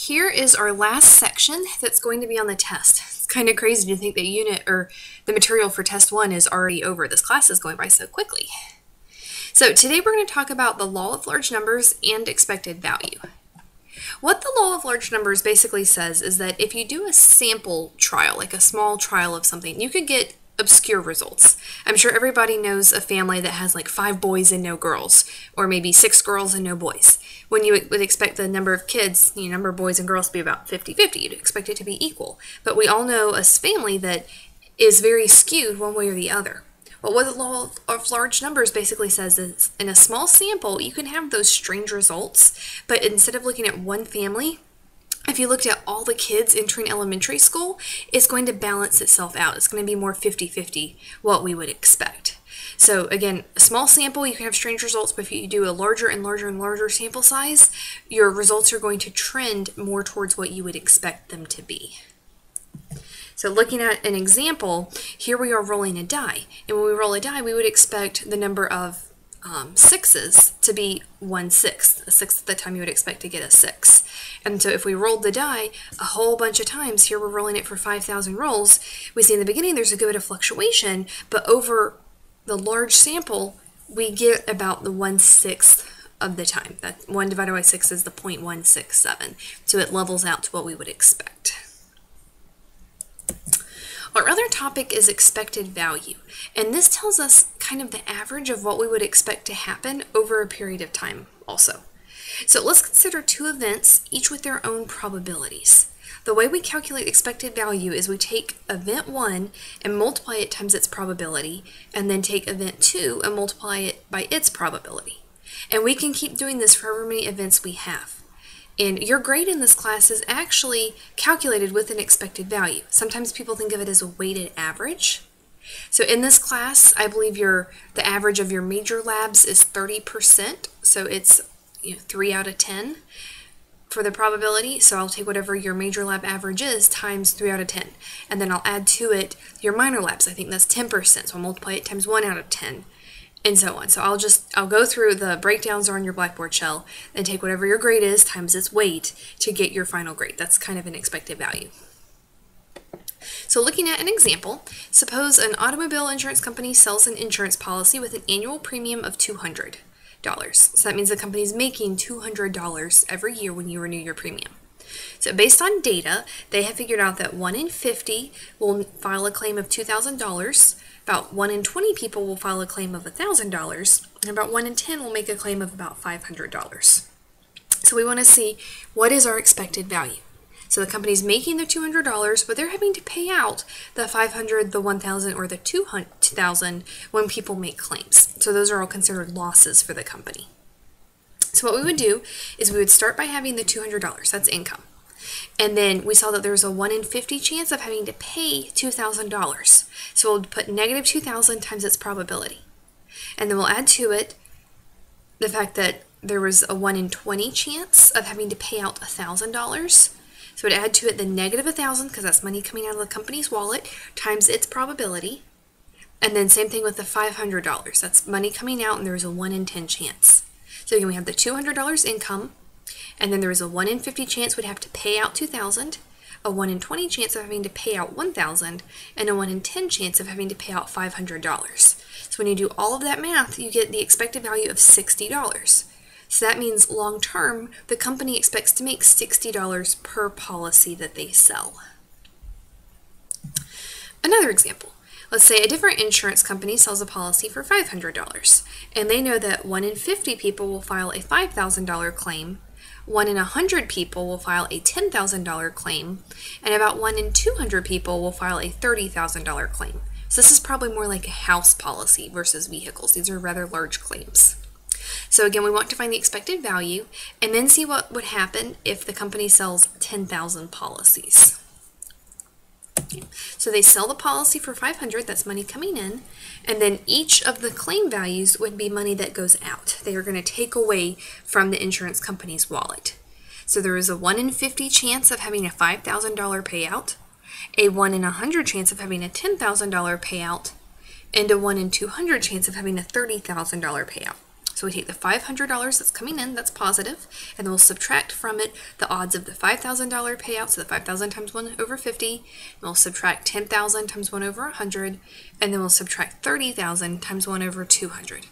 Here is our last section that's going to be on the test. It's kind of crazy to think that unit or the material for test 1 is already over. This class is going by so quickly. So today we're going to talk about the law of large numbers and expected value. What the law of large numbers basically says is that if you do a sample trial, like a small trial of something, you could get obscure results. I'm sure everybody knows a family that has like 5 boys and no girls, or maybe 6 girls and no boys. When you would expect the number of kids, number of boys and girls to be about 50-50, you'd expect it to be equal. But we all know a family that is very skewed one way or the other. Well, what the law of large numbers basically says is in a small sample, you can have those strange results, but instead of looking at one family, if you looked at all the kids entering elementary school, it's going to balance itself out. It's going to be more 50-50 what we would expect. So again, a small sample, you can have strange results, but if you do a larger and larger and larger sample size, your results are going to trend more towards what you would expect them to be. So looking at an example, here we are rolling a die. And when we roll a die, we would expect the number of sixes to be 1/6. A sixth of the time you would expect to get a 6. And so if we rolled the die a whole bunch of times, here we're rolling it for 5,000 rolls, we see in the beginning there's a good bit of fluctuation, but over the large sample, we get about the 1/6 of the time. That 1 divided by 6 is the 0.167. So it levels out to what we would expect. Our other topic is expected value, and this tells us kind of the average of what we would expect to happen over a period of time also. So let's consider 2 events, each with their own probabilities. The way we calculate expected value is we take event 1 and multiply it times its probability, and then take event 2 and multiply it by its probability. And we can keep doing this for however many events we have. And your grade in this class is actually calculated with an expected value. Sometimes people think of it as a weighted average. So in this class, I believe the average of your major labs is 30%. So it's 3 out of 10 for the probability. So I'll take whatever your major lab average is times 3 out of 10. And then I'll add to it your minor labs. I think that's 10%. So I'll multiply it times 1 out of 10. And so on. So I'll go through the breakdowns on your Blackboard shell and take whatever your grade is times its weight to get your final grade. That's kind of an expected value. So looking at an example, suppose an automobile insurance company sells an insurance policy with an annual premium of $200. So that means the company is making $200 every year when you renew your premium. So based on data, they have figured out that 1 in 50 will file a claim of $2,000, about 1 in 20 people will file a claim of $1,000, and about 1 in 10 will make a claim of about $500. So we want to see what is our expected value. So the company's making the $200, but they're having to pay out the $500, the $1,000, or the $2,000 when people make claims. So those are all considered losses for the company. So what we would do is we would start by having the $200, that's income. And then we saw that there's a 1 in 50 chance of having to pay $2,000. So we'll put negative 2,000 times its probability. And then we'll add to it the fact that there was a 1 in 20 chance of having to pay out $1,000. So we'd add to it the negative 1,000 because that's money coming out of the company's wallet times its probability. And then same thing with the $500. That's money coming out and there's a 1 in 10 chance. So again, we have the $200 income, and then there is a 1 in 50 chance we'd have to pay out $2,000, a 1 in 20 chance of having to pay out $1,000, and a 1 in 10 chance of having to pay out $500. So when you do all of that math, you get the expected value of $60. So that means long term, the company expects to make $60 per policy that they sell. Another example. Let's say a different insurance company sells a policy for $500, and they know that 1 in 50 people will file a $5,000 claim, 1 in 100 people will file a $10,000 claim, and about 1 in 200 people will file a $30,000 claim. So this is probably more like a house policy versus vehicles. These are rather large claims. So again, we want to find the expected value and then see what would happen if the company sells 10,000 policies. So they sell the policy for $500, that's money coming in, and then each of the claim values would be money that goes out. They are going to take away from the insurance company's wallet. So there is a 1 in 50 chance of having a $5,000 payout, a 1 in 100 chance of having a $10,000 payout, and a 1 in 200 chance of having a $30,000 payout. So we take the $500 that's coming in, that's positive, and then we'll subtract from it the odds of the $5,000 payout, so the 5,000 times 1 over 50, and we'll subtract 10,000 times 1 over 100, and then we'll subtract 30,000 times 1 over 200.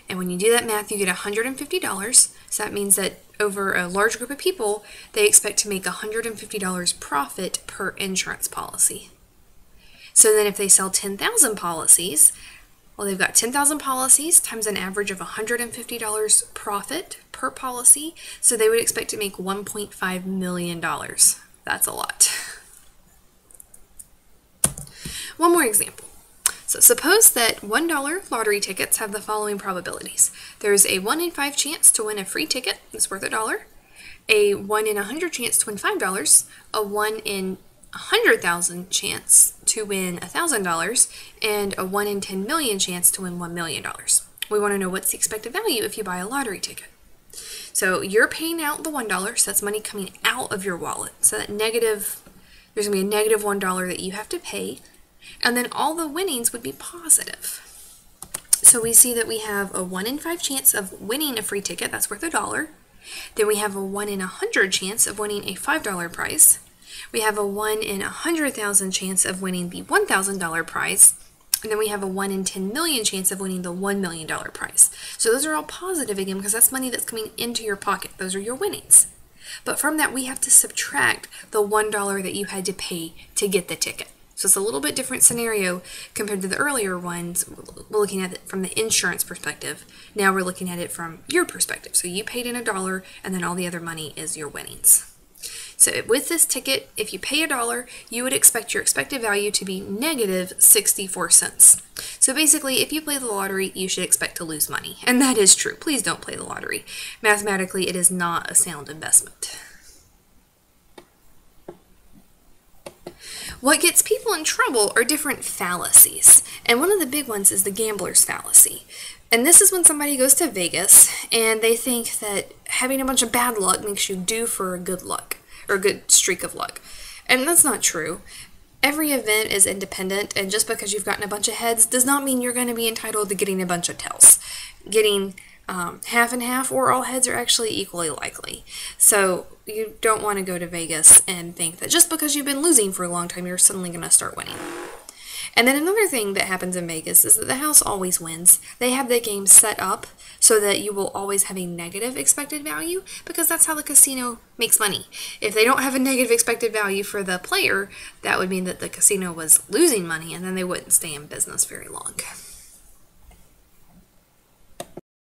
And when you do that math, you get $150. So that means that over a large group of people, they expect to make $150 profit per insurance policy. So then if they sell 10,000 policies, well, they've got 10,000 policies times an average of $150 profit per policy. So they would expect to make $1.5 million. That's a lot. One more example. So suppose that $1 lottery tickets have the following probabilities. There's a 1 in 5 chance to win a free ticket that's worth $1, a 1 in 100 chance to win $5, a 1 in 100,000 chance to win $1,000, and a 1 in 10 million chance to win $1 million. We want to know what's the expected value if you buy a lottery ticket. So you're paying out the $1, so that's money coming out of your wallet. So that there's going to be a negative $1 that you have to pay. And then all the winnings would be positive. So we see that we have a 1 in 5 chance of winning a free ticket, that's worth $1. Then we have a 1 in 100 chance of winning a $5 prize. We have a 1 in 100,000 chance of winning the $1,000 prize. And then we have a 1 in 10 million chance of winning the $1 million prize. So those are all positive again because that's money that's coming into your pocket. Those are your winnings. But from that, we have to subtract the $1 that you had to pay to get the ticket. So it's a little bit different scenario compared to the earlier ones. We're looking at it from the insurance perspective. Now we're looking at it from your perspective. So you paid in $1 and then all the other money is your winnings. So with this ticket, if you pay $1, you would expect your expected value to be negative 64 cents. So basically, if you play the lottery, you should expect to lose money. And that is true. Please don't play the lottery. Mathematically, it is not a sound investment. What gets people in trouble are different fallacies, and one of the big ones is the gambler's fallacy. And this is when somebody goes to Vegas and they think that having a bunch of bad luck makes you due for a good luck, or a good streak of luck. And that's not true. Every event is independent, and just because you've gotten a bunch of heads does not mean you're going to be entitled to getting a bunch of tails. Getting half and half or all heads are actually equally likely. So you don't want to go to Vegas and think that just because you've been losing for a long time, you're suddenly going to start winning. And then another thing that happens in Vegas is that the house always wins. They have the game set up so that you will always have a negative expected value because that's how the casino makes money. If they don't have a negative expected value for the player, that would mean that the casino was losing money and then they wouldn't stay in business very long.